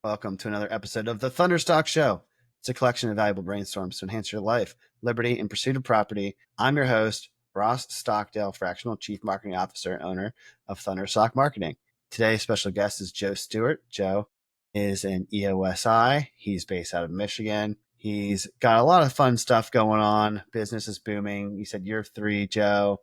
Welcome to another episode of the Thunderstock Show. It's a collection of valuable brainstorms to enhance your life, liberty, and pursuit of property. I'm your host, Ross Stockdale, Fractional Chief Marketing Officer and owner of Thunderstock Marketing. Today's special guest is Joe Stewart. Joe is an EOSI. He's based out of Michigan. He's got a lot of fun stuff going on. Business is booming. You said year 3, Joe.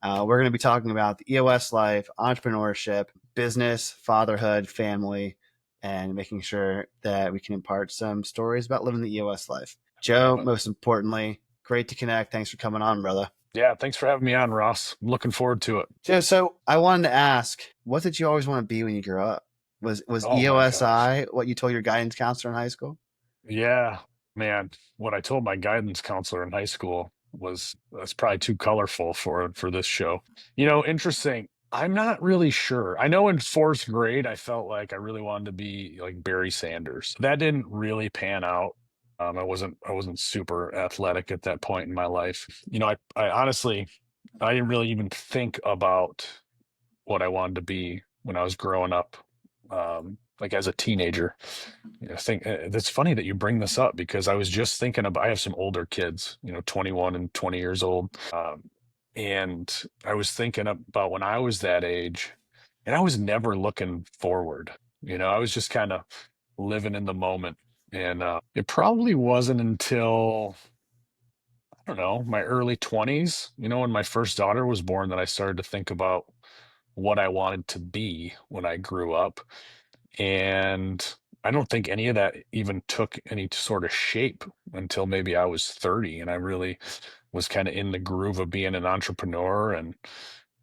We're going to be talking about the EOS life, entrepreneurship, business, fatherhood, family, and making sure that we can impart some stories about living the EOS life. Joe, most importantly, great to connect. Thanks for coming on, brother. Yeah, thanks for having me on, Ross. I'm looking forward to it. Joe, so I wanted to ask, what did you always want to be when you grew up? Was Oh my gosh. EOSI what you told your guidance counselor in high school? Yeah, man. What I told my guidance counselor in high school was that's probably too colorful for this show. Interesting. I'm not really sure. I know in fourth grade, I felt like I really wanted to be like Barry Sanders. That didn't really pan out. I wasn't super athletic at that point in my life. I honestly, I didn't really even think about what I wanted to be when I was growing up, like as a teenager. I think it's funny that you bring this up because I was just thinking about, I have some older kids, 21 and 20 years old. And I was thinking about when I was that age, and I was never looking forward. I was just kind of living in the moment. And it probably wasn't until, I don't know, my early 20s, when my first daughter was born, that I started to think about what I wanted to be when I grew up. And I don't think any of that even took any sort of shape until maybe I was 30, and I really was kind of in the groove of being an entrepreneur. And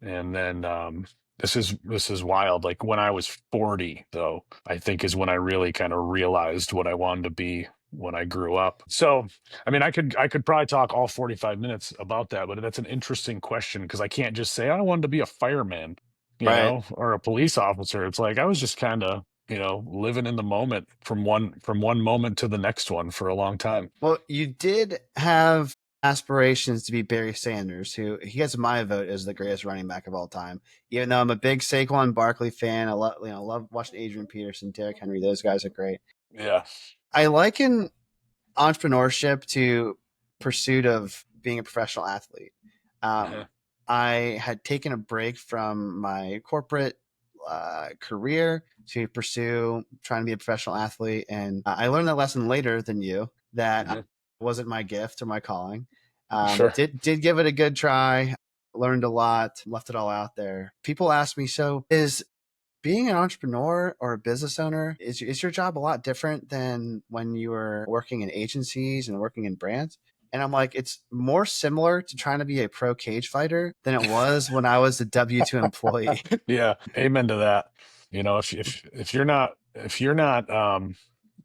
then this is wild. Like when I was 40, though, I think is when I really kind of realized what I wanted to be when I grew up. So, I mean, I could probably talk all 45 minutes about that, but that's an interesting question because I can't just say I wanted to be a fireman, Right. or a police officer. It's like I was just kind of, living in the moment from one moment to the next one for a long time. Well, you did have aspirations to be Barry Sanders, who he gets my vote as the greatest running back of all time. Even though I'm a big Saquon Barkley fan, I love watching Adrian Peterson, Derrick Henry. Those guys are great. Yeah. I liken entrepreneurship to pursuit of being a professional athlete. Um, Uh-huh. I had taken a break from my corporate career to pursue trying to be a professional athlete, and I learned that lesson later than you that Mhm. wasn't my gift or my calling. Sure. Did give it a good try. Learned a lot. Left it all out there. People ask me, so is being an entrepreneur or a business owner, is your job a lot different than when you were working in agencies and working in brands? And I'm like, it's more similar to trying to be a pro cage fighter than it was when I was a W-2 employee. Yeah, amen to that. If you're not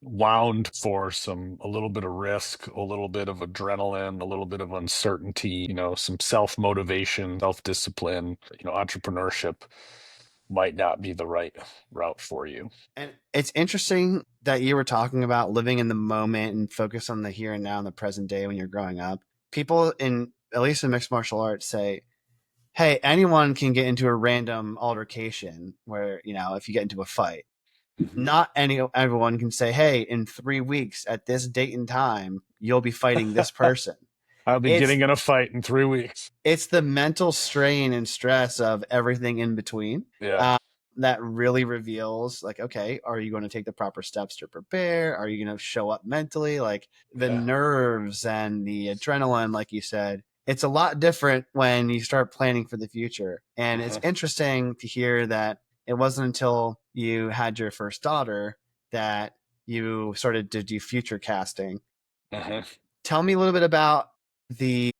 wound for a little bit of risk, a little bit of adrenaline, a little bit of uncertainty, some self-motivation, self-discipline, entrepreneurship might not be the right route for you. And it's interesting that you were talking about living in the moment and focus on the here and now in the present day when you're growing up. People in, at least in mixed martial arts, say, hey, anyone can get into a random altercation where, if you get into a fight, Mhm. not everyone can say, hey, in 3 weeks at this date and time, you'll be fighting this person. I'll be It's getting in a fight in 3 weeks. it's the mental strain and stress of everything in between Yeah. that really reveals, like, okay, are you going to take the proper steps to prepare? Are you going to show up mentally? Like the Yeah. nerves and the adrenaline, like you said, it's a lot different when you start planning for the future. And it's Uh-huh. interesting to hear that it wasn't until you had your first daughter that you started to do future casting. Uh-huh. Tell me a little bit about the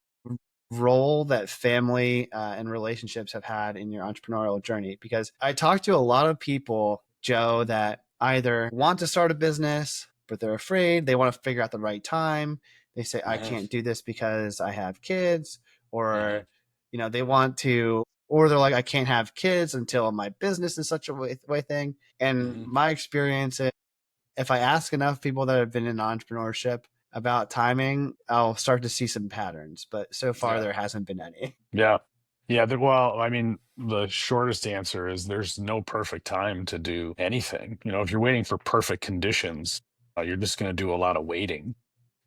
role that family and relationships have had in your entrepreneurial journey, because I talk to a lot of people, Joe, that either want to start a business but they're afraid, they want to figure out the right time. They say, I Uh-huh. can't do this because I have kids, Uh-huh. or they want to, or they're like, I can't have kids until my business is such a way thing. And Uh-huh. my experience is, if I ask enough people that have been in entrepreneurship about timing, I'll start to see some patterns. But so far, Yeah. there hasn't been any. Yeah. Yeah. Well, I mean, the shortest answer is there's no perfect time to do anything. If you're waiting for perfect conditions, you're just going to do a lot of waiting.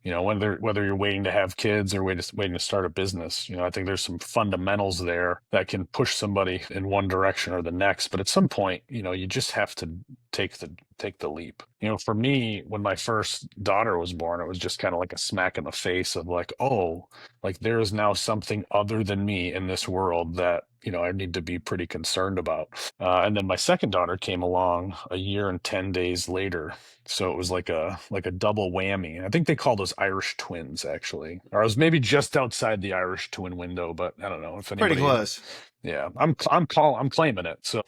Whether you're waiting to have kids or waiting to start a business. I think there's some fundamentals there that can push somebody in one direction or the next. But at some point, you just have to take the leap. For me, when my first daughter was born, it was just kind of like a smack in the face of like, oh, like there is now something other than me in this world that I need to be pretty concerned about. And then my second daughter came along a year and 10 days later. So it was like a double whammy. I think they call those Irish twins, actually. Or I was maybe just outside the Irish twin window, but I don't know if Pretty anybody. close. Yeah, I'm claiming it. So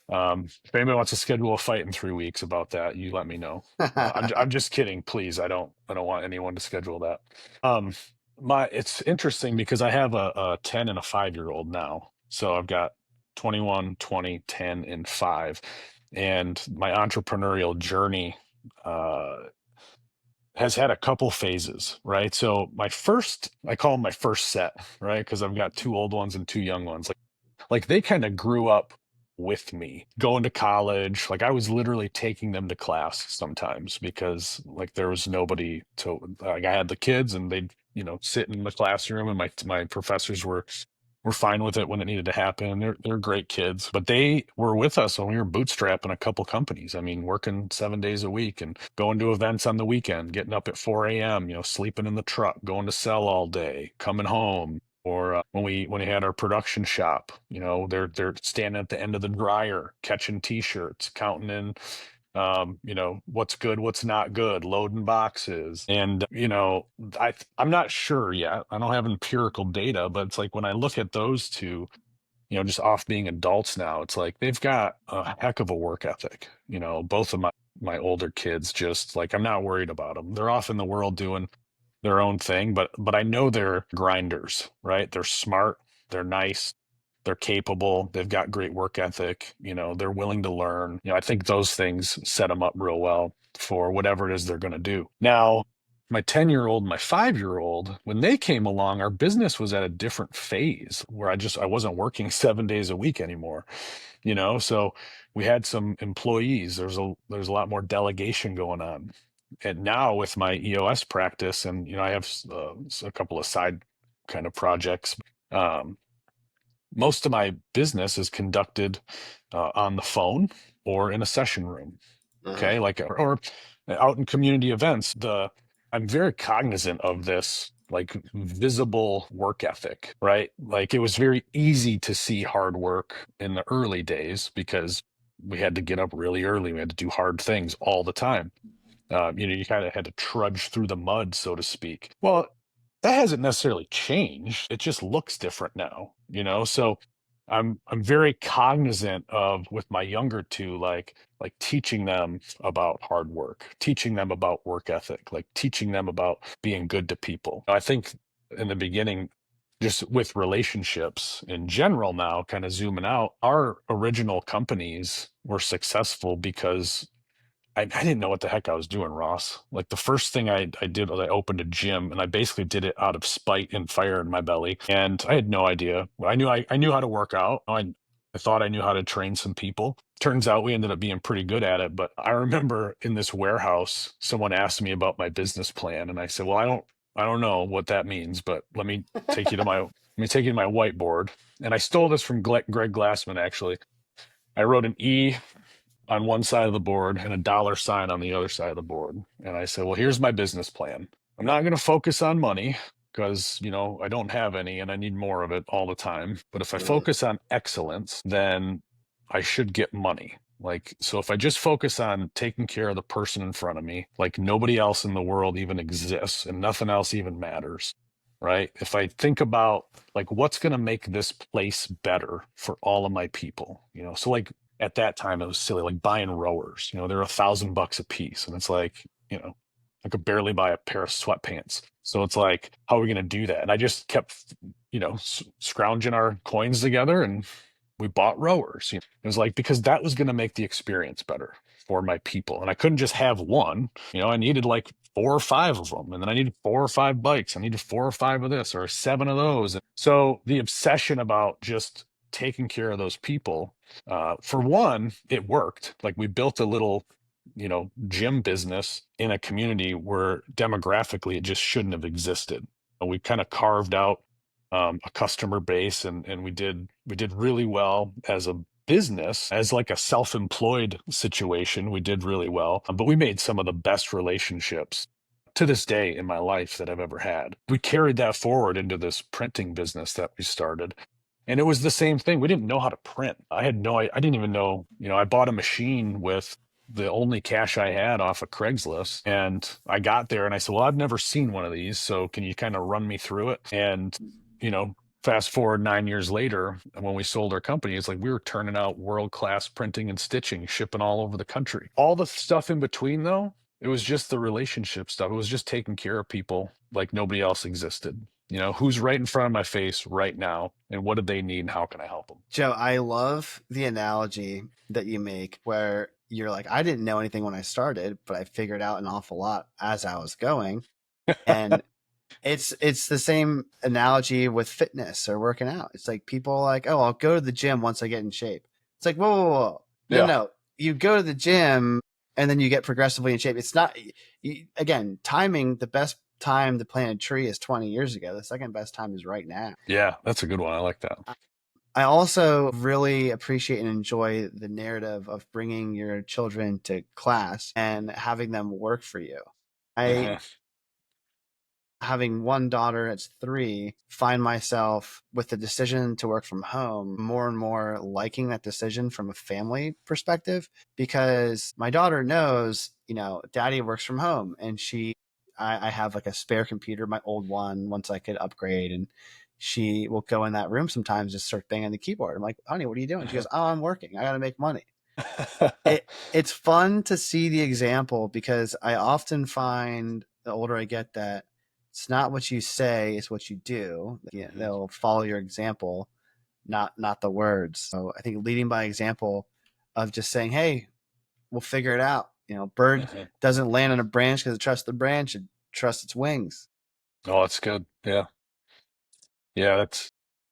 if anybody wants to schedule a fight in 3 weeks about that, you let me know. I'm just kidding, please. I don't want anyone to schedule that. Um, it's interesting because I have a 10 and a 5-year-old now. So I've got 21, 20, 10, and 5. And my entrepreneurial journey uh, has had a couple phases, right? So I call them my first set, right? Because I've got two old ones and two young ones. Like they kind of grew up with me going to college. Like I was literally taking them to class sometimes because like there was nobody to, like I had the kids and they'd, sit in the classroom and my professors were fine with it when it needed to happen. They're great kids, but they were with us when we were bootstrapping a couple companies. I mean, working 7 days a week and going to events on the weekend, getting up at 4 a.m., sleeping in the truck, going to sell all day, coming home. Or when we had our production shop, they're standing at the end of the dryer, catching T-shirts, counting in what's good, what's not good, loading boxes. And, I'm not sure yet. I don't have empirical data, but it's like when I look at those two, just off being adults now, it's like they've got a heck of a work ethic. Both of my older kids, just like I'm not worried about them. They're off in the world doing their own thing, but I know they're grinders, right? They're smart, they're nice, they're capable, they've got great work ethic, they're willing to learn. I think those things set them up real well for whatever it is they're going to do. Now, my 10-year-old and my 5-year-old, when they came along, our business was at a different phase where I wasn't working 7 days a week anymore, so we had some employees. There's a lot more delegation going on. And now with my EOS practice, and I have a couple of side kind of projects. Um, Most of my business is conducted on the phone or in a session room. Uh-huh. Okay, like or out in community events. I'm very cognizant of this, like visible work ethic, right? Like it was very easy to see hard work in the early days because we had to get up really early. We had to do hard things all the time. You kind of had to trudge through the mud, so to speak. Well, that hasn't necessarily changed. It just looks different now. So I'm very cognizant of with my younger two, like teaching them about hard work, teaching them about work ethic, like teaching them about being good to people. I think in the beginning, just with relationships in general now, kind of zooming out, our original companies were successful because I didn't know what the heck I was doing, Ross. Like the first thing I did was I opened a gym and I basically did it out of spite and fire in my belly. And I had no idea. I knew how to work out. I thought I knew how to train some people. Turns out we ended up being pretty good at it. But I remember in this warehouse, someone asked me about my business plan. And I said, well, I don't know what that means, but let me take you to my whiteboard. And I stole this from Greg Glassman, actually. I wrote an E on one side of the board and a dollar sign on the other side of the board. And I said, well, here's my business plan. I'm not going to focus on money because, I don't have any and I need more of it all the time. But if I Uh-huh. focus on excellence, then I should get money. Like, so if I just focus on taking care of the person in front of me, like nobody else in the world even exists and nothing else even matters. Right. If I think about like what's going to make this place better for all of my people, so like at that time it was silly, like buying rowers, they're $1,000 a piece. And it's like, I could barely buy a pair of sweatpants. So it's like, how are we going to do that? And I just kept, scrounging our coins together and we bought rowers. It was like, because that was going to make the experience better for my people. And I couldn't just have one, I needed like 4 or 5 of them. And then I needed 4 or 5 bikes. I needed 4 or 5 of this or 7 of those. So the obsession about just taking care of those people. For one, it worked. Like we built a little, gym business in a community where demographically it just shouldn't have existed. We kind of carved out a customer base, and we did really well as a business. As like a self-employed situation, we did really well, but we made some of the best relationships to this day in my life that I've ever had. We carried that forward into this printing business that we started. And it was the same thing. We didn't know how to print. I didn't even know, I bought a machine with the only cash I had off of Craigslist. And I got there and I said, well, I've never seen one of these. So can you kind of run me through it? And, you know, fast forward 9 years later, when we sold our company, it's like we were turning out world-class printing and stitching, shipping all over the country. All the stuff in between, though, it was just the relationship stuff. It was just taking care of people like nobody else existed. Who's right in front of my face right now, and what do they need, and how can I help them? Joe, I love the analogy that you make where you're like, I didn't know anything when I started, but I figured out an awful lot as I was going. And it's the same analogy with fitness or working out. It's like people are like, oh, I'll go to the gym once I get in shape. It's like, whoa, whoa, whoa. No, Yeah. no. You go to the gym and then you get progressively in shape. It's not, again, timing, the best time to plant a tree is 20 years ago. The second best time is right now. Yeah, that's a good one. I like that. I also really appreciate and enjoy the narrative of bringing your children to class and having them work for you. I, Uh-huh. having one daughter that's 3, find myself with the decision to work from home more and more liking that decision from a family perspective, because my daughter knows, daddy works from home, and I have like a spare computer, my old one, once I could upgrade, and she will go in that room sometimes, just start banging the keyboard. I'm like, honey, what are you doing? She goes, oh, I'm working. I got to make money. It's fun to see the example, because I often find the older I get that it's not what you say, it's what you do. They'll follow your example, not the words. So I think leading by example of just saying, hey, we'll figure it out. Bird Uh-huh. doesn't land on a branch because it trusts the branch, it trusts its wings. Oh, that's good. Yeah. Yeah,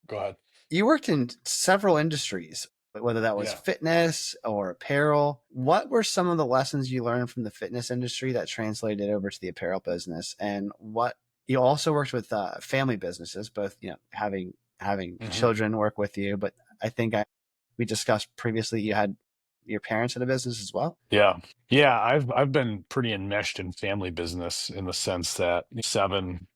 go ahead. You worked in several industries, whether that was Yeah. fitness or apparel. What were some of the lessons you learned from the fitness industry that translated over to the apparel business? And what you also worked with family businesses, both having Hmm. children work with you, but I think we discussed previously you had your parents in a business as well. Yeah. Yeah, I've been pretty enmeshed in family business in the sense that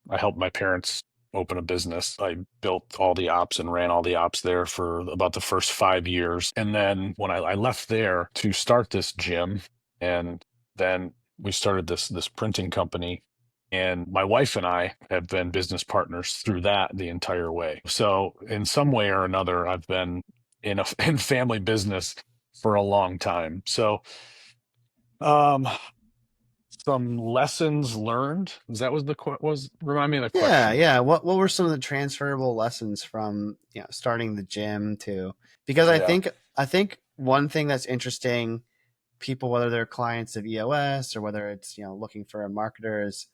I helped my parents open a business. I built all the ops and ran all the ops there for about the first 5 years. And then when I left there to start this gym, and then we started this printing company. And my wife and I have been business partners through that the entire way. So in some way or another, I've been in family business for a long time. So, um, some lessons learned. Is that was the was remind me of the Yeah, question. yeah. What were some of the transferable lessons from starting the gym to, because Yeah. I think one thing that's interesting, people, whether they're clients of EOS or whether it's looking for a marketer, is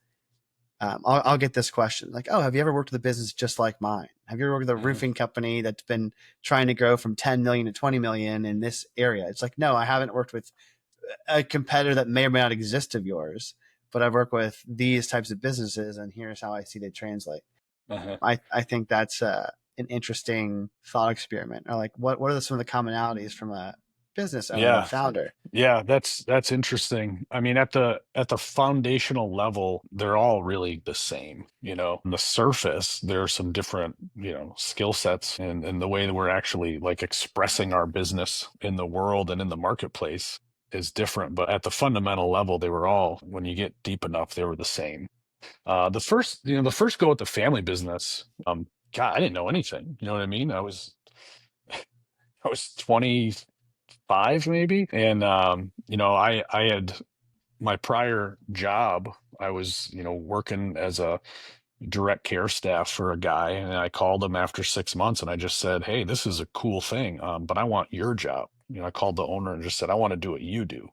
I'll get this question like, oh, have you ever worked with a business just like mine? Have you ever worked with a Mhm. roofing company that's been trying to grow from 10 million to 20 million in this area? It's like, no, I haven't worked with a competitor that may or may not exist of yours, but I've worked with these types of businesses, and here's how I see they translate. Uh-huh. I think that's an interesting thought experiment. Or like, what are some of the commonalities from a business owner, a Yeah. founder? Yeah, that's interesting. I mean, at the foundational level, they're all really the same. On the surface, there are some different, skill sets and the way that we're actually like expressing our business in the world and in the marketplace is different. But at the fundamental level, they were all, when you get deep enough, they were the same. The first go at the family business, God, I didn't know anything. You know what I mean? I was 25 maybe. And I had my prior job. I was, working as a direct care staff for a guy, and I called him after 6 months and I just said, hey, this is a cool thing, but I want your job. I called the owner and just said, I want to do what you do.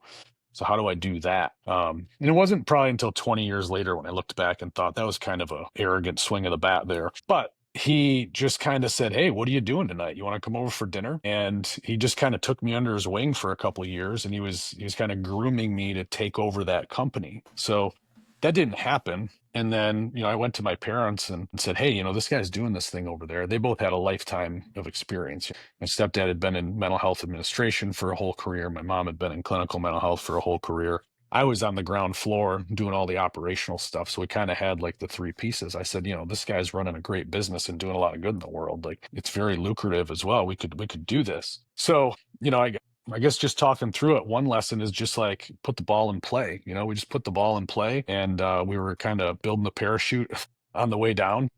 So how do I do that? And it wasn't probably until 20 years later when I looked back and thought that was kind of a arrogant swing of the bat there. But he just kind of said, "Hey, what are you doing tonight? You want to come over for dinner?" And he just kind of took me under his wing for a couple of years, and he was kind of grooming me to take over that company. So that didn't happen. And then, I went to my parents and said, "Hey, this guy's doing this thing over there." They both had a lifetime of experience. My stepdad had been in mental health administration for a whole career. My mom had been in clinical mental health for a whole career. I was on the ground floor doing all the operational stuff. So we kind of had like the three pieces. I said, this guy's running a great business and doing a lot of good in the world. Like, it's very lucrative as well. We could do this. So, I guess just talking through it, one lesson is just like put the ball in play. We just put the ball in play, and we were kind of building the parachute on the way down,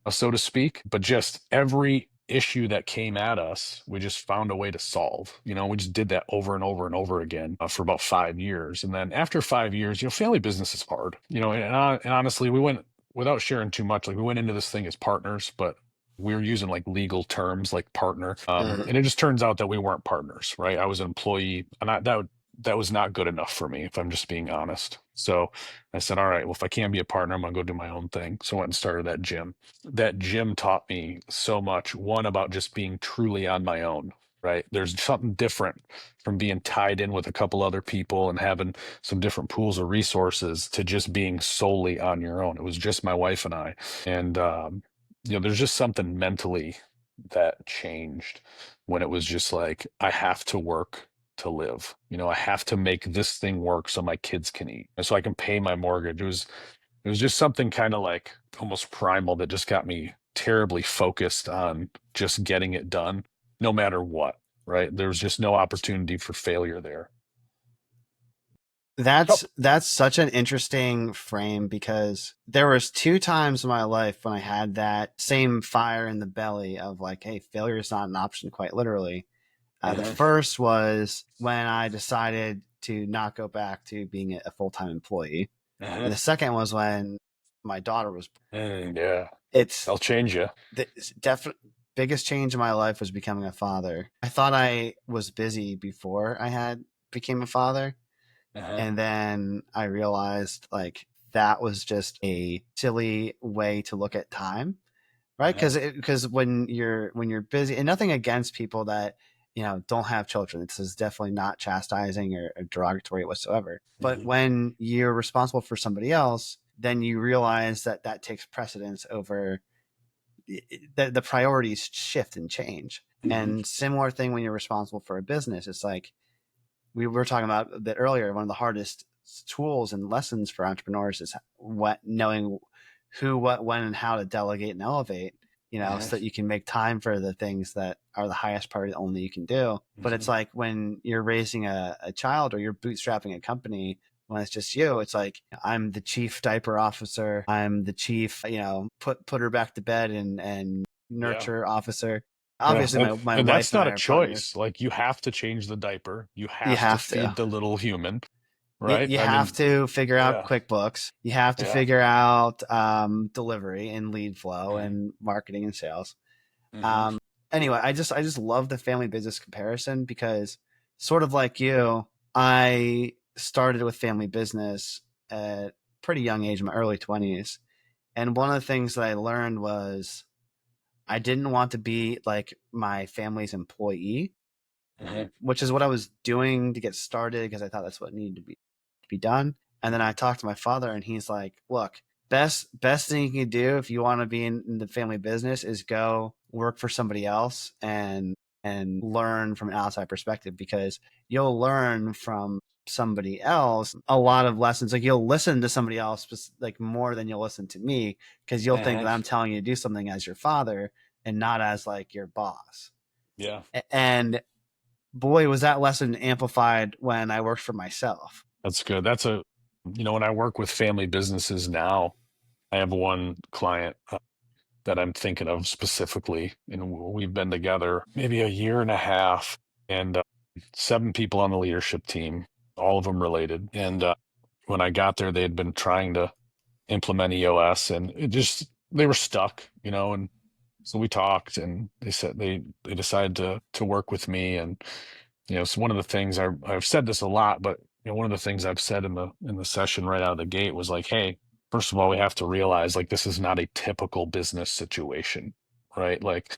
so to speak. But just every issue that came at us, we just found a way to solve. We just did that over and over and over again for about 5 years. And then after 5 years, family business is hard. And honestly, we went, without sharing too much, like we went into this thing as partners, but we were using like legal terms like partner. And it just turns out that we weren't partners, right? I was an employee, and that was not good enough for me, if I'm just being honest. So I said, all right, well, if I can't be a partner, I'm gonna go do my own thing. So I went and started that gym. That gym taught me so much. One, about just being truly on my own, right? There's something different from being tied in with a couple other people and having some different pools of resources to just being solely on your own. It was just my wife and I. And, there's just something mentally that changed when it was just like, I have to work to live. I have to make this thing work so my kids can eat and so I can pay my mortgage. It was just something kind of like almost primal that just got me terribly focused on just getting it done, no matter what, right? There was just no opportunity for failure there. That's Yep. that's such an interesting frame because there was two times in my life when I had that same fire in the belly of like, hey, failure is not an option, quite literally. The Uh-huh. first was when I decided to not go back to being a full time employee, Uh-huh. and the second was when my daughter was. Yeah, It's I'll change you. the definite biggest change in my life was becoming a father. I thought I was busy before I had became a father, Uh-huh. and then I realized like that was just a silly way to look at time, right? Uh-huh. Because when you're busy, and nothing against people that don't have children. This is definitely not chastising or derogatory whatsoever. But Mhm. when you're responsible for somebody else, then you realize that that takes precedence over the priorities shift and change. Mhm. And similar thing when you're responsible for a business, it's like we were talking about a bit earlier. One of the hardest tools and lessons for entrepreneurs is what knowing who, what, when, and how to delegate and elevate. Uh-huh. So that you can make time for the things that are the highest priority only you can do. But it's Mhm. like when you're raising a child or you're bootstrapping a company, when it's just you, it's like I'm the chief diaper officer, I'm the chief, put her back to bed and Yeah. nurture officer. Yeah. Obviously, my And wife that's and not I a are partners. choice. Like, you have to change the diaper. You You have to have to. feed the little human, You, right? you I have mean, to figure out yeah. QuickBooks. You have to Yeah. figure out delivery and lead flow Mhm. and marketing and sales. Mhm. Um, anyway, I just love the family business comparison because sort of like you, I started with family business at a pretty young age, in my early 20s. And one of the things that I learned was I didn't want to be like my family's employee, Mhm. which is what I was doing to get started because I thought that's what needed to be done. And then I talked to my father, and he's like, "Look, best thing you can do if you want to be in the family business is go work for somebody else and learn from an outside perspective because you'll learn from somebody else a lot of lessons. Like you'll listen to somebody else like more than you'll listen to me because you'll think that Mhm. I'm telling you to do something as your father and not as like your boss." Yeah. And boy, was that lesson amplified when I worked for myself. That's good. When I work with family businesses now, I have one client that I'm thinking of specifically, and we've been together maybe a year and a half, and 7 people on the leadership team, all of them related. And when I got there, they had been trying to implement EOS, and they were stuck, and so we talked, and they said they decided to work with me. And so one of the things I've said this a lot, but one of the things I've said in the session right out of the gate was like, hey, first of all, we have to realize like this is not a typical business situation, right? Like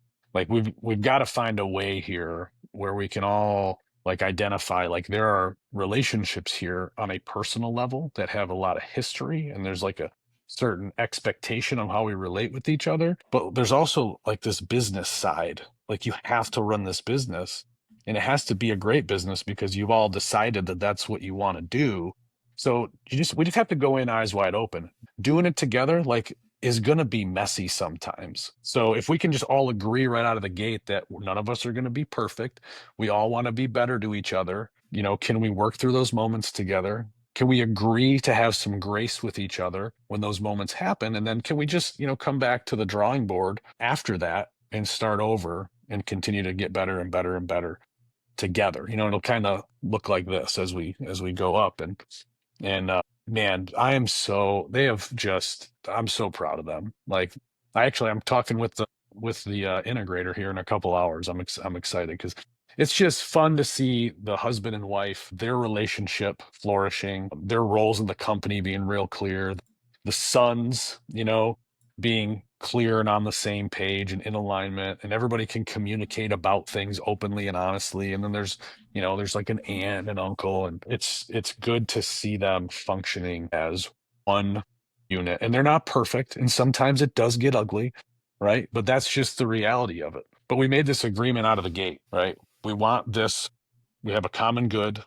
we've got to find a way here where we can all like identify like there are relationships here on a personal level that have a lot of history, and there's like a certain expectation of how we relate with each other. But there's also like this business side. Like you have to run this business, and it has to be a great business because you've all decided that that's what you want to do. So we just have to go in eyes wide open. Doing it together, like, is going to be messy sometimes. So if we can just all agree right out of the gate that none of us are going to be perfect, we all want to be better to each other. You know, can we work through those moments together? Can we agree to have some grace with each other when those moments happen? And then can we just, you know, come back to the drawing board after that and start over and continue to get better and better and better together? You know, it'll kind of look like this as we go up. And man, they have just, I'm so proud of them. Like I'm talking with the integrator here in a couple hours. I'm excited because it's just fun to see the husband and wife, their relationship flourishing, their roles in the company being real clear, the sons, you know, being clear and on the same page and in alignment, and everybody can communicate about things openly and honestly. And then there's, you know, there's like an aunt and uncle, and it's good to see them functioning as one unit. And they're not perfect, and sometimes it does get ugly, right? But that's just the reality of it. But we made this agreement out of the gate, right? We want this, we have a common good,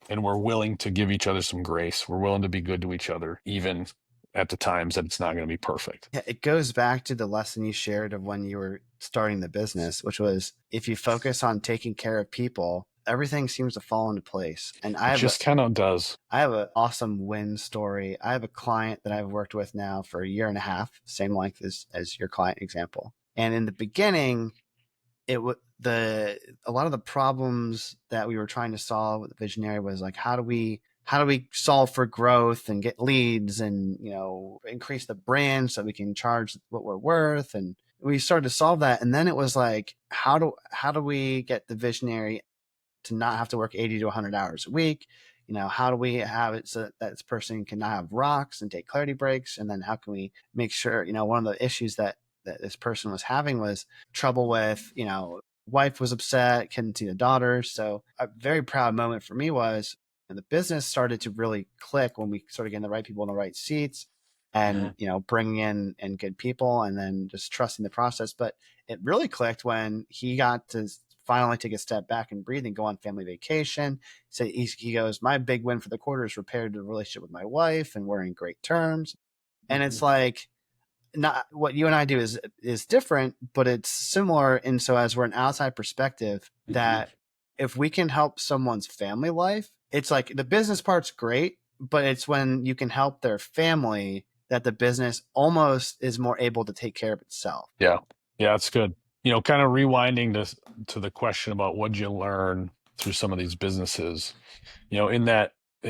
and we're willing to give each other some grace. We're willing to be good to each other, even at the times that it's not going to be perfect. Yeah, it goes back to the lesson you shared of when you were starting the business, which was if you focus on taking care of people, everything seems to fall into place. And It just kind of does. I have an awesome win story. I have a client that I've worked with now for a year and a half, same length as your client example. And in the beginning, it was a lot of the problems that we were trying to solve with the visionary was like how do we solve for growth and get leads and increase the brand so we can charge what we're worth, and we started to solve that. And then it was like how do we get the visionary to not have to work 80 to 100 hours a week? How do we have it so that this person can not have rocks and take clarity breaks? And then how can we make sure, one of the issues that this person was having was trouble with, wife was upset, couldn't see the daughter. So a very proud moment for me was the business started to really click when we started getting the right people in the right seats and, bringing in and good people and then just trusting the process. But it really clicked when he got to finally take a step back and breathe and go on family vacation. So he goes, my big win for the quarter is repaired the relationship with my wife and we're in great terms. And it's like, not what you and I do is different, but it's similar. And so as we're an outside perspective, that if we can help someone's family life, it's like the business part's great, but it's when you can help their family that the business almost is more able to take care of itself. Yeah. Yeah, it's good. Kind of rewinding to the question about what'd you learn through some of these businesses. In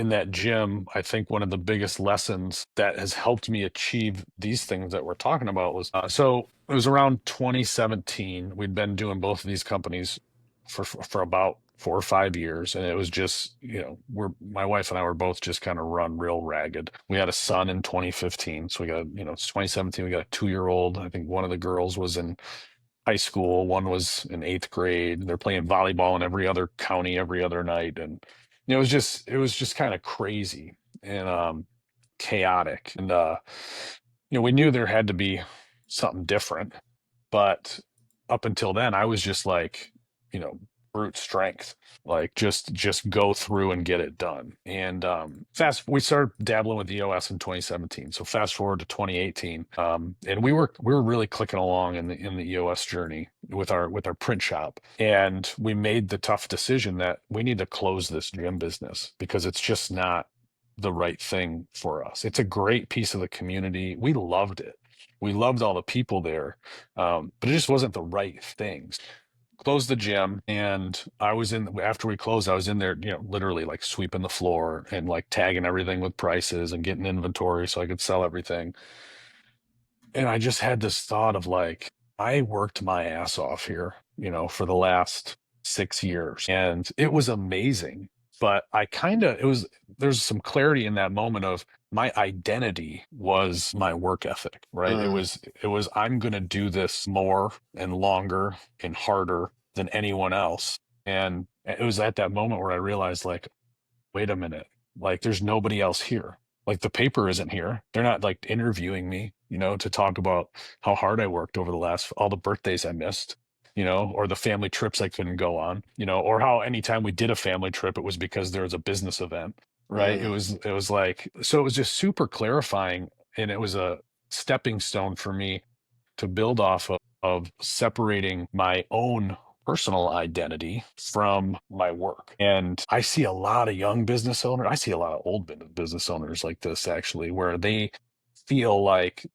that gym, I think one of the biggest lessons that has helped me achieve these things that we're talking about was so it was around 2017. We'd been doing both of these companies for about 4 or 5 years, and it was just my wife and I were both just kind of run real ragged. We had a son in 2015, so we got it's 2017. We got a 2-year-old. I think one of the girls was in high school. One was in 8th grade. They're playing volleyball in every other county every other night. And it was just kind of crazy and chaotic. And we knew there had to be something different. But up until then, I was just like, brute strength, like just go through and get it done. And we started dabbling with EOS in 2017. So fast forward to 2018, and we were really clicking along in the EOS journey with our print shop. And we made the tough decision that we need to close this gym business because it's just not the right thing for us. It's a great piece of the community. We loved it. We loved all the people there, but it just wasn't the right things. Closed the gym, and after we closed, I was in there, literally like sweeping the floor and like tagging everything with prices and getting inventory so I could sell everything. And I just had this thought of like, I worked my ass off here, for the last 6 years, and it was amazing. But there's some clarity in that moment of my identity was my work ethic, right? It Mm, was, I'm going to do this more and longer and harder than anyone else. And it was at that moment where I realized, like, wait a minute, like there's nobody else here. Like the paper isn't here. They're not like interviewing me, to talk about how hard I worked over the last, all the birthdays I missed, or the family trips I couldn't go on, or how anytime we did a family trip, it was because there was a business event, right? mm, It was like, so it was just super clarifying. And it was a stepping stone for me to build off of separating my own personal identity from my work. And I see a lot of young business owners, I see a lot of old business owners like this actually, where they feel like,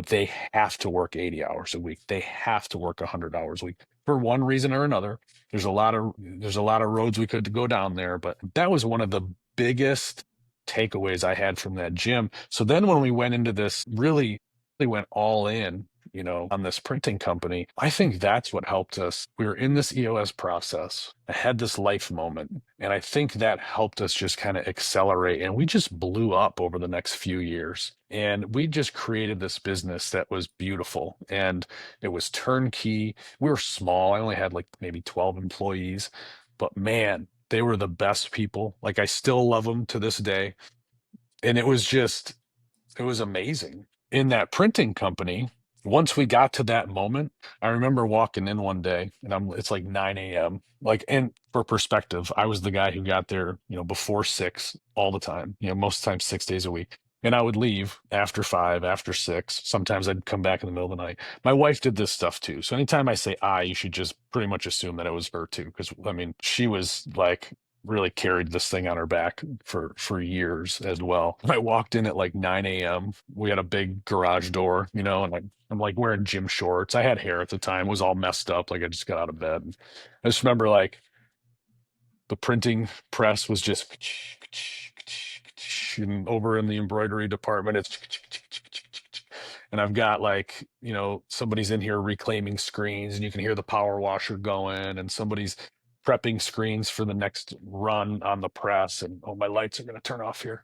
they have to work 80 hours a week. They have to work 100 hours a week for one reason or another. There's a lot of roads we could go down there, but that was one of the biggest takeaways I had from that gym. So then when we went into this, really went all in, on this printing company, I think that's what helped us. We were in this EOS process. I had this life moment, and I think that helped us just kind of accelerate. And we just blew up over the next few years. And we just created this business that was beautiful. And it was turnkey. We were small. I only had like maybe 12 employees, but man, they were the best people. Like I still love them to this day. And it was amazing. In that printing company, once we got to that moment, I remember walking in one day and it's like 9 a.m. Like, and for perspective, I was the guy who got there, before 6 all the time, most times 6 days a week. And I would leave after 5, after 6. Sometimes I'd come back in the middle of the night. My wife did this stuff too. So anytime I say I, you should just pretty much assume that it was her too. Cause I mean, she was like really carried this thing on her back for years as well. I walked in at like 9 a.m. We had a big garage door, and I'm like wearing gym shorts. I had hair at the time, was all messed up, like I just got out of bed. I just remember like the printing press was just and over in the embroidery department it's and I've got like, somebody's in here reclaiming screens and you can hear the power washer going and somebody's prepping screens for the next run on the press. And oh, my lights are going to turn off here.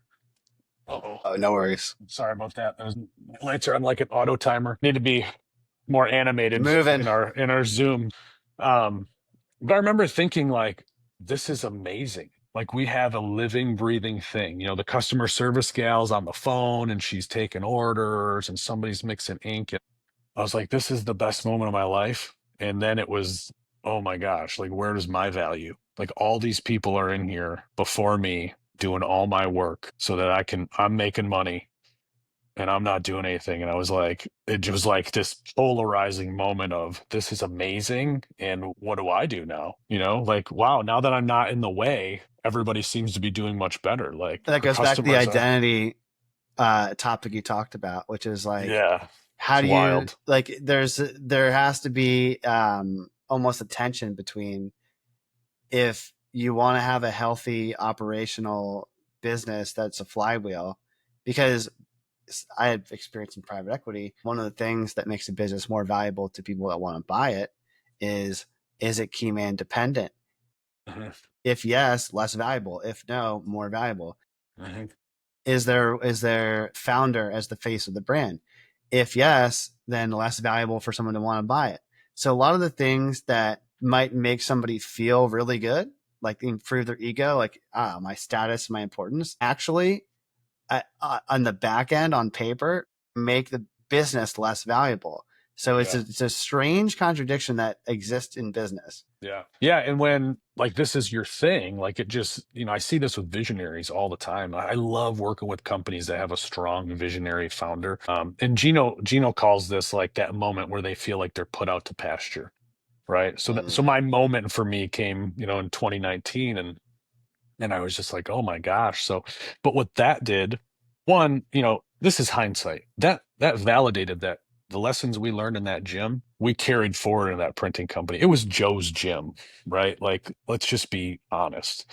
Oh, oh, no worries. sorry about that. Lights are on like an auto timer. Need to be more animated Moving. in our Zoom. Um, but I remember thinking like, this is amazing. Like we have a living, breathing thing. The customer service gal's on the phone and she's taking orders and somebody's mixing ink. And I was like, this is the best moment of my life. And then it was, oh my gosh, like where does my value? Like all these people are in here before me doing all my work so that I'm making money and I'm not doing anything. And I was like, it was like this polarizing moment of this is amazing. And what do I do now? Like, wow, now that I'm not in the way, everybody seems to be doing much better. Like That our goes back to the customers are, identity topic you talked about, which is like, yeah, how it's do you wild. like? There has to be almost a tension between if you want to have a healthy operational business that's a flywheel, because I had experience in private equity. One of the things that makes a business more valuable to people that want to buy it is it key man dependent? Mhm, If yes, less valuable. If no, more valuable. mhm. Is their founder as the face of the brand? If yes, then less valuable for someone to want to buy it. So a lot of the things that might make somebody feel really good, like improve their ego, like my status, my importance, actually on the back end on paper make the business less valuable. So Yeah. it's a strange contradiction that exists in business. Yeah. Yeah. And when like this is your thing, like it just, I see this with visionaries all the time. I love working with companies that have a strong visionary founder. And Gino calls this like that moment where they feel like they're put out to pasture. Right. So Mm, so my moment for me came, in 2019 and I was just like, oh my gosh. So, but what that did, one, this is hindsight. That validated that the lessons we learned in that gym, we carried forward in that printing company. It was Joe's gym, right? Like, let's just be honest.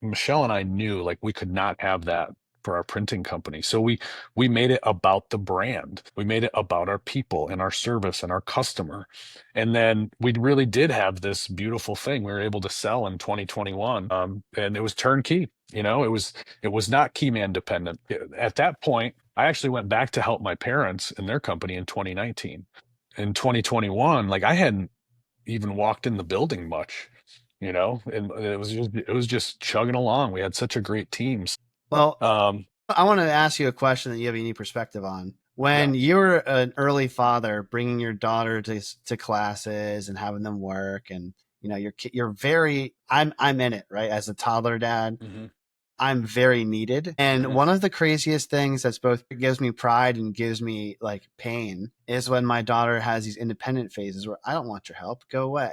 Michelle and I knew like we could not have that for our printing company. So we made it about the brand. We made it about our people and our service and our customer. And then we really did have this beautiful thing we were able to sell in 2021. And it was turnkey. It was not key man dependent. At that point, I actually went back to help my parents in their company in 2019. In 2021, like I hadn't even walked in the building much, and it was just chugging along. We had such a great team. Well, Um, I want to ask you a question that you have a unique perspective on. yeah. When you were an early father, bringing your daughter to classes and having them work, and you're very I'm in it, right? As a toddler dad, Hmm. I'm very needed. And Hmm. one of the craziest things that's both gives me pride and gives me like pain is when my daughter has these independent phases where I don't want your help, go away.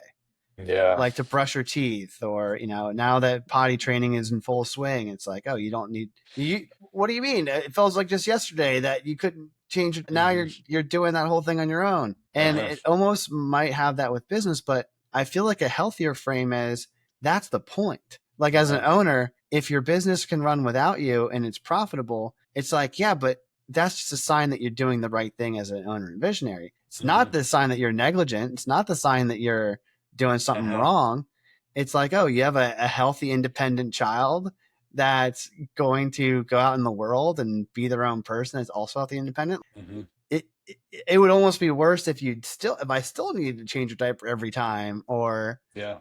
Yeah. Like to brush her teeth, or now that potty training is in full swing, it's like, oh, you don't need you. What do you mean? It feels like just yesterday that you couldn't change it. Now Hmm. you're doing that whole thing on your own, and Uh-huh. it almost might have that with business. But I feel like a healthier frame is that's the point. Like as an Uh-huh. owner, if your business can run without you and it's profitable, it's like, yeah, but that's just a sign that you're doing the right thing as an owner and visionary. It's Hmm. not the sign that you're negligent. It's not the sign that you're doing something Uh-huh. wrong. It's like, oh, you have a healthy, independent child that's going to go out in the world and be their own person that's also healthy, independent. Hmm. It would almost be worse if I still needed to change your diaper every time, or Yeah.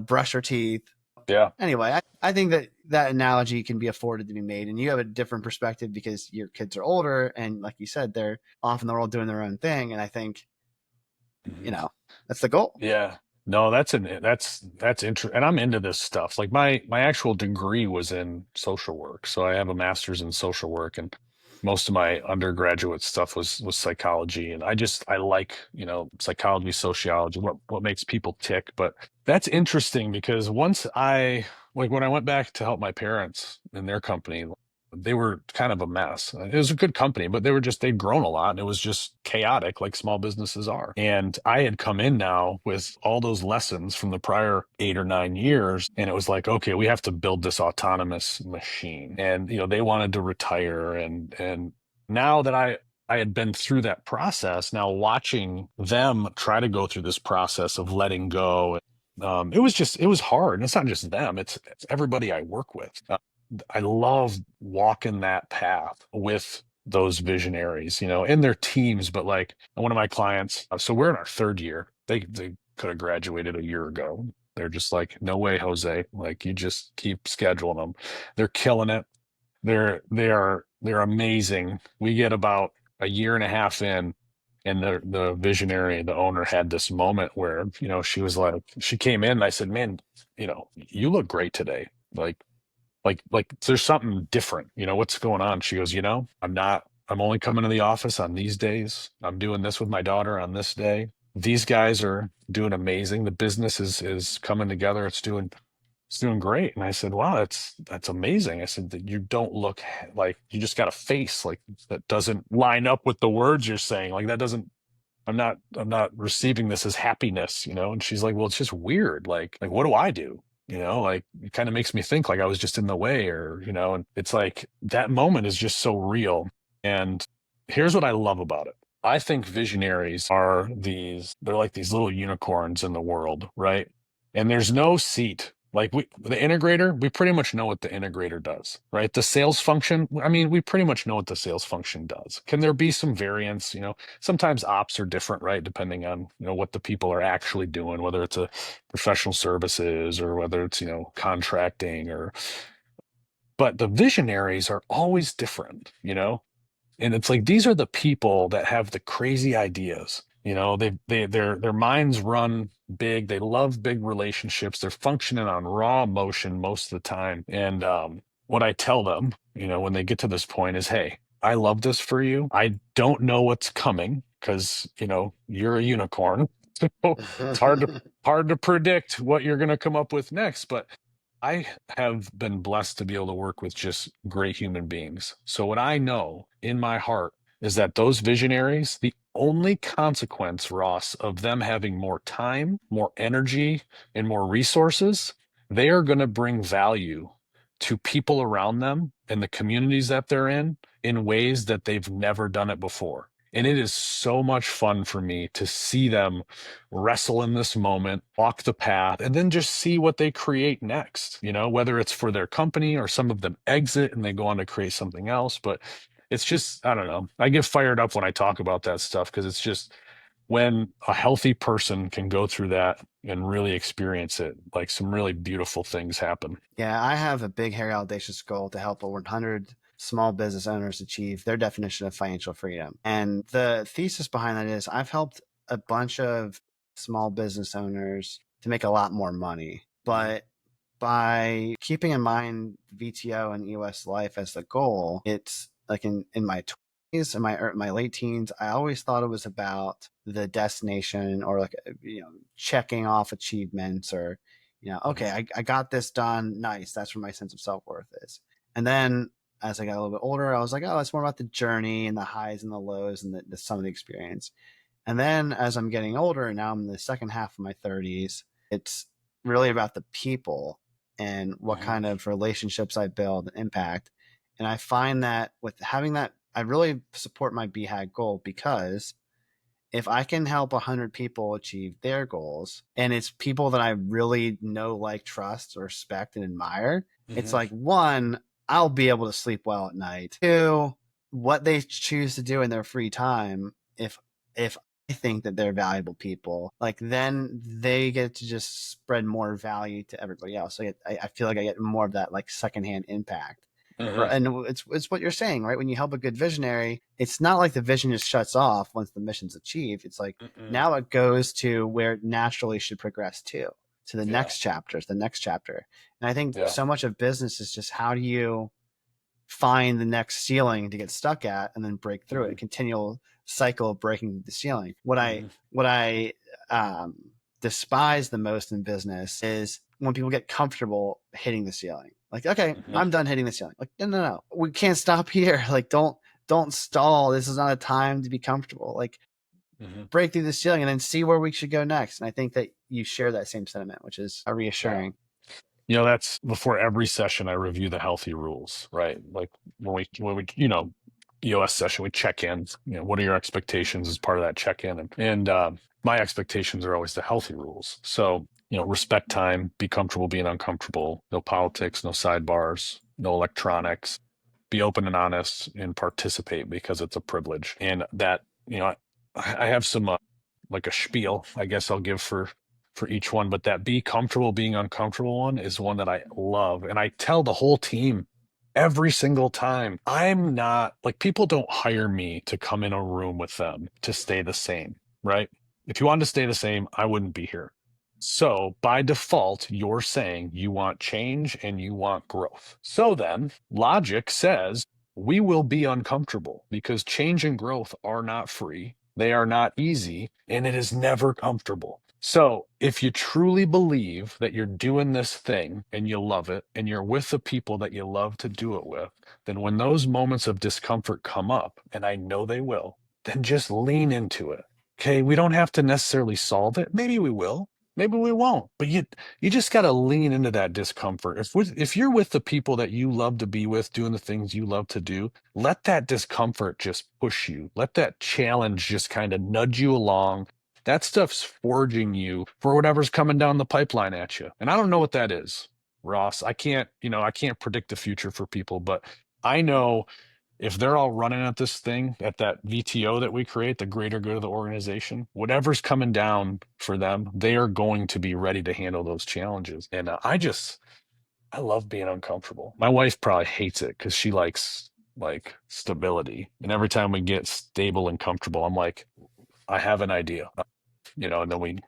brush your teeth. Yeah. Anyway, I think that analogy can be afforded to be made, and you have a different perspective because your kids are older, and like you said, they're off in the world doing their own thing. And I think Hmm. that's the goal. Yeah. No, that's interesting. And I'm into this stuff. Like my actual degree was in social work. So I have a master's in social work, and most of my undergraduate stuff was psychology. And I like, psychology, sociology, what makes people tick. But that's interesting because when I went back to help my parents in their company, they were kind of a mess. It was a good company, but they'd grown a lot and it was just chaotic like small businesses are. And I had come in now with all those lessons from the prior 8 or 9 years. And it was like, okay, we have to build this autonomous machine. And, they wanted to retire. And now that I had been through that process, now watching them try to go through this process of letting go. It was hard. And it's not just them, it's everybody I work with. I love walking that path with those visionaries, in their teams. But like one of my clients, so we're in our third year. They could have graduated a year ago. They're just like, no way, Jose. Like you just keep scheduling them. They're killing it. They're amazing. We get about a year and a half in, and the visionary, the owner, had this moment where, she was like, she came in and I said, man, you look great today. Like there's something different, what's going on? She goes, I'm only coming to the office on these days. I'm doing this with my daughter on this day. These guys are doing amazing. The business is coming together. It's doing great. And I said, wow, that's amazing. I said that you don't look like you just got a face like that doesn't line up with the words you're saying. Like that doesn't I'm not receiving this as happiness, and she's like, well, it's just weird. Like what do I do? Like it kind of makes me think like I was just in the way, or, and it's like that moment is just so real. And here's what I love about it. I think visionaries they're like these little unicorns in the world, right? And there's no seat. Like the integrator, we pretty much know what the integrator does, right? The sales function, I mean, we pretty much know what the sales function does. Can there be some variance? Sometimes ops are different, right? Depending on, what the people are actually doing, whether it's a professional services or whether it's, contracting but the visionaries are always different, and it's like these are the people that have the crazy ideas. Their minds run big. They love big relationships. They're functioning on raw emotion most of the time. And what I tell them, when they get to this point is, hey, I love this for you. I don't know what's coming because, you're a unicorn. So it's hard to predict what you're going to come up with next. But I have been blessed to be able to work with just great human beings. So what I know in my heart is that those visionaries, the only consequence, Ross, of them having more time, more energy, and more resources, they are going to bring value to people around them and the communities that they're in ways that they've never done it before. And it is so much fun for me to see them wrestle in this moment, walk the path, and then just see what they create next, whether it's for their company or some of them exit and they go on to create something else. But it's just, I don't know. I get fired up when I talk about that stuff because it's just when a healthy person can go through that and really experience it, like some really beautiful things happen. Yeah, I have a big, hairy, audacious goal to help over 100 small business owners achieve their definition of financial freedom. And the thesis behind that is I've helped a bunch of small business owners to make a lot more money. But by keeping in mind VTO and EOS life as the goal, it's like in my 20s and my late teens, I always thought it was about the destination or like, checking off achievements or, okay, I got this done. Nice. That's where my sense of self-worth is. And then as I got a little bit older, I was like, oh, it's more about the journey and the highs and the lows and the sum of the experience. And then as I'm getting older, and now I'm in the second half of my 30s, it's really about the people and what kind of relationships I build and impact. And I find that with having that, I really support my BHAG goal because if I can help 100 people achieve their goals and it's people that I really know, like, trust, respect, and admire, it's like, one, I'll be able to sleep well at night. Two, what they choose to do in their free time, if I think that they're valuable people, like, then they get to just spread more value to everybody else. So I feel like I get more of that, like, secondhand impact. And it's what you're saying, right? When you help a good visionary, it's not like the vision just shuts off once the mission's achieved. It's like now it goes to where it naturally should progress to the next chapters, the next chapter. And I think so much of business is just how do you find the next ceiling to get stuck at and then break through it, a continual cycle of breaking the ceiling. What I despise the most in business is when people get comfortable hitting the ceiling. Like, okay, I'm done hitting the ceiling. Like, no. We can't stop here. Like, don't stall. This is not a time to be comfortable. Like, break through the ceiling and then see where we should go next. And I think that you share that same sentiment, which is reassuring. That's before every session I review the healthy rules, right? Like when we EOS session, we check in, what are your expectations as part of that check-in? And my expectations are always the healthy rules. So, respect time, be comfortable being uncomfortable, no politics, no sidebars, no electronics, be open and honest and participate because it's a privilege. And that, I have some like a spiel, I guess I'll give for each one, but that be comfortable being uncomfortable one is one that I love. And I tell the whole team every single time, I'm not like, people don't hire me to come in a room with them to stay the same, right? If you wanted to stay the same, I wouldn't be here. So by default, you're saying you want change and you want growth. So then logic says we will be uncomfortable because change and growth are not free. They are not easy, and it is never comfortable. So if you truly believe that you're doing this thing and you love it and you're with the people that you love to do it with, then when those moments of discomfort come up, and I know they will, then just lean into it. Okay, we don't have to necessarily solve it. Maybe we will. Maybe we won't. But you just got to lean into that discomfort. If you're with the people that you love to be with, doing the things you love to do, let that discomfort just push you. Let that challenge just kind of nudge you along. That stuff's forging you for whatever's coming down the pipeline at you. And I don't know what that is, Ross. I can't predict the future for people, but I know if they're all running at this thing, at that VTO that we create, the greater good of the organization, whatever's coming down for them, they are going to be ready to handle those challenges. And I love being uncomfortable. My wife probably hates it because she likes like stability. And every time we get stable and comfortable, I'm like, I have an idea, and then we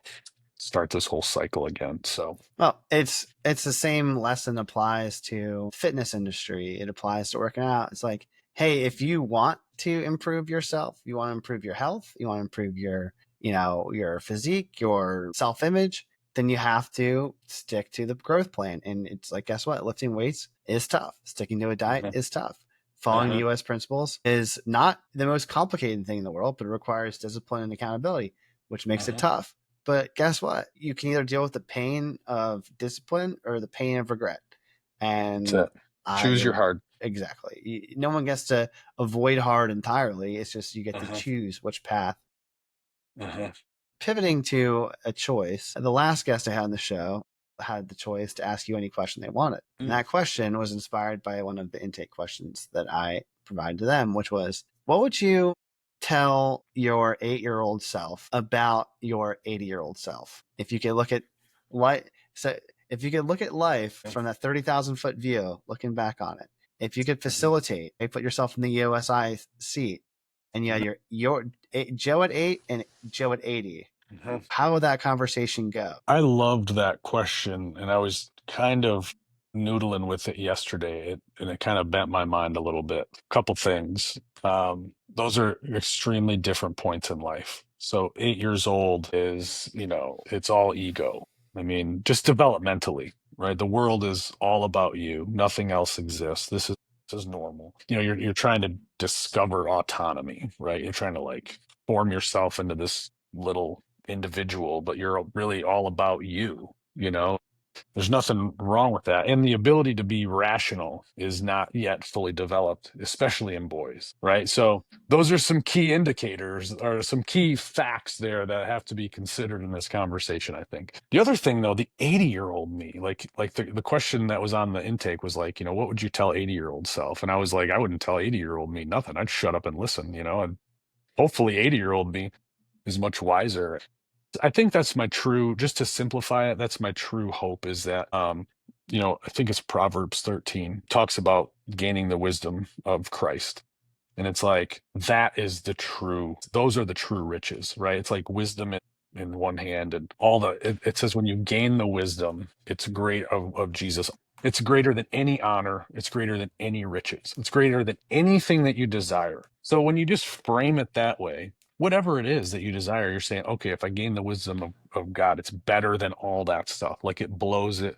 start this whole cycle again. So, well, it's the same lesson applies to fitness industry. It applies to working out. It's like, hey, if you want to improve yourself, you want to improve your health, you want to improve your, your physique, your self-image, then you have to stick to the growth plan. And it's like, guess what? Lifting weights is tough. Sticking to a diet is tough. Following the US principles is not the most complicated thing in the world, but it requires discipline and accountability, which makes it tough. But guess what? You can either deal with the pain of discipline or the pain of regret. That's And it. Choose your hard. exactly. No one gets to avoid hard entirely. It's just you get to Uh-huh. choose which path. Uh-huh. Pivoting to a choice, the last guest I had on the show had the choice to ask you any question they wanted. And that question was inspired by one of the intake questions that I provided to them, which was, what would you tell your 8-year-old self about your 80-year-old self? If you could look at life, so if you could look at life from that 30,000 foot view, looking back on it, if you could facilitate, put yourself in the EOSI seat, and you had your Joe at 8 and Joe at 80, Uh-huh. how would that conversation go? I loved that question, and I was kind of noodling with it yesterday, and it kind of bent my mind a little bit. Couple things. Those are extremely different points in life. So 8 years old is, it's all ego. I mean, just developmentally, right? The world is all about you. Nothing else exists. This is normal. You're trying to discover autonomy, right? You're trying to like form yourself into this little individual, but you're really all about you. There's nothing wrong with that. And the ability to be rational is not yet fully developed, especially in boys, right? So those are some key indicators or some key facts there that have to be considered in this conversation, I think. The other thing though, the 80-year-old me, like the question that was on the intake was like, what would you tell 80-year-old self? And I was like, I wouldn't tell 80-year-old me nothing. I'd shut up and listen, and hopefully 80-year-old me is much wiser. I think that's just to simplify it, that's my true hope is that, I think it's Proverbs 13 talks about gaining the wisdom of Christ. And it's like, those are the true riches, right? It's like wisdom in one hand and it says when you gain the wisdom, it's great of Jesus. It's greater than any honor. It's greater than any riches. It's greater than anything that you desire. So when you just frame it that way, whatever it is that you desire, you're saying, okay, if I gain the wisdom of God, it's better than all that stuff. Like it blows it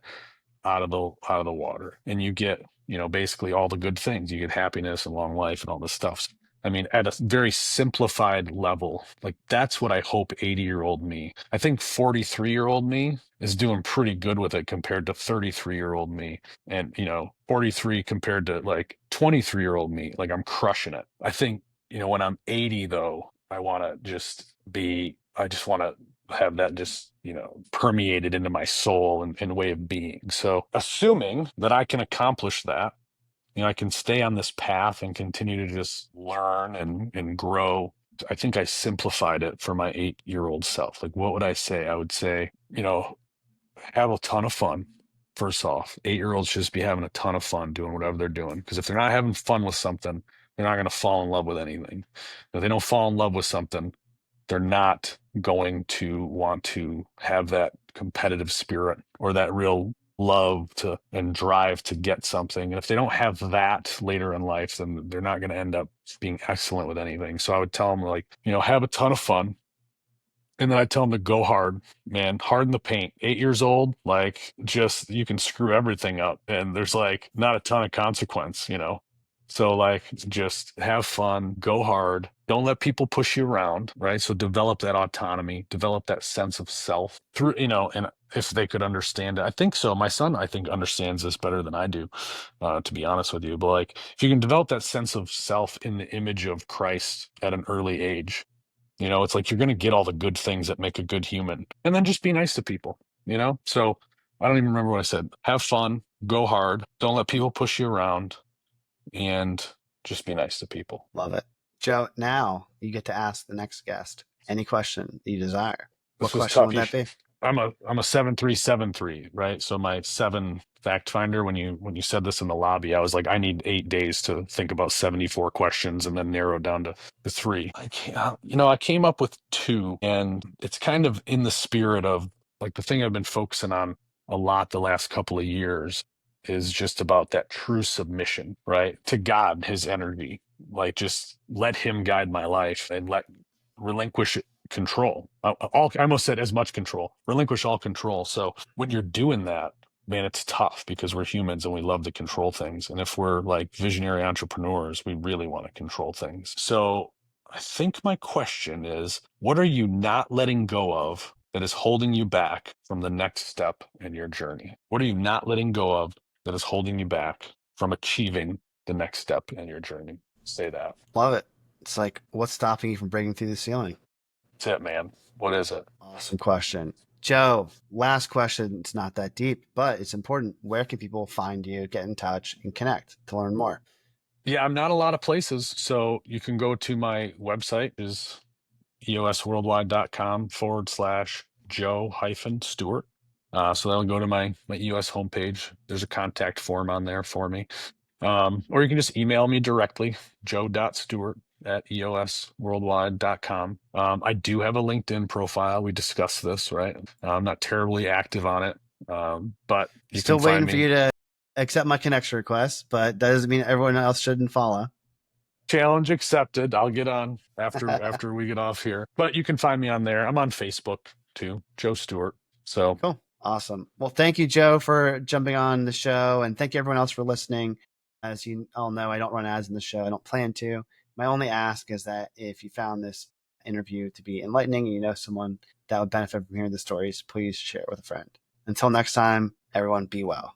out of the water, and you get basically all the good things. You get happiness and long life and all this stuff. I mean, at a very simplified level, like that's what I hope 80-year-old me. I think 43-year-old me is doing pretty good with it compared to 33-year-old me, and 43 compared to like 23-year-old me. Like I'm crushing it. I think when I'm 80 though, I just want to have that just permeated into my soul and way of being. So assuming that I can accomplish that, I can stay on this path and continue to just learn and grow. I think I simplified it for my 8-year-old self. Like, what would I say? I would say, have a ton of fun. First off, 8-year-olds should just be having a ton of fun doing whatever they're doing. Because if they're not having fun with something, they're not going to fall in love with anything. If they don't fall in love with something, they're not going to want to have that competitive spirit or that real love to and drive to get something. And if they don't have that later in life, then they're not going to end up being excellent with anything. So I would tell them like, have a ton of fun. And then I tell them to go hard, man, hard in the paint. 8 years old, like just you can screw everything up and there's like not a ton of consequence. So like just have fun, go hard. Don't let people push you around, right? So develop that autonomy, develop that sense of self through, and if they could understand it. I think so. My son, I think, understands this better than I do, to be honest with you. But like if you can develop that sense of self in the image of Christ at an early age, it's like you're going to get all the good things that make a good human. And then just be nice to people. So I don't even remember what I said. Have fun, go hard, don't let people push you around, and just be nice to people. Love it. Joe, now you get to ask the next guest any question that you desire. What This was question tough. would that be? I'm a 7373, right? So my 7 fact finder, when you said this in the lobby, I was like, I need 8 days to think about 74 questions and then narrow down to the 3. I came up with 2, and it's kind of in the spirit of like the thing I've been focusing on a lot the last couple of years is just about that true submission, right? To God, his energy. Like just let him guide my life and relinquish control. I almost said as much control, relinquish all control. So when you're doing that, man, it's tough because we're humans and we love to control things. And if we're like visionary entrepreneurs, we really want to control things. So I think my question is, what are you not letting go of that is holding you back from the next step in your journey? What are you not letting go of that is holding you back from achieving the next step in your journey? Say that. Love it. It's like, what's stopping you from breaking through the ceiling? That's it, man. What is it? Awesome question. Joe, last question. It's not that deep, but it's important. Where can people find you, get in touch, and connect to learn more? Yeah, I'm not a lot of places. So you can go to my website is eosworldwide.com/Joe-Stewart. So that'll go to my EOS homepage. There's a contact form on there for me. Or you can just email me directly, joe.stewart@eosworldwide.com. I do have a LinkedIn profile. We discussed this, right? I'm not terribly active on it, but you can Still find waiting for me. you to accept my connection request, but that doesn't mean everyone else shouldn't follow. Challenge accepted. I'll get on after we get off here. But you can find me on there. I'm on Facebook too, Joe Stewart. So Cool. Awesome. Well, thank you, Joe, for jumping on the show. And thank you, everyone else, for listening. As you all know, I don't run ads in the show. I don't plan to. My only ask is that if you found this interview to be enlightening and you know someone that would benefit from hearing the stories, please share it with a friend. Until next time, everyone, be well.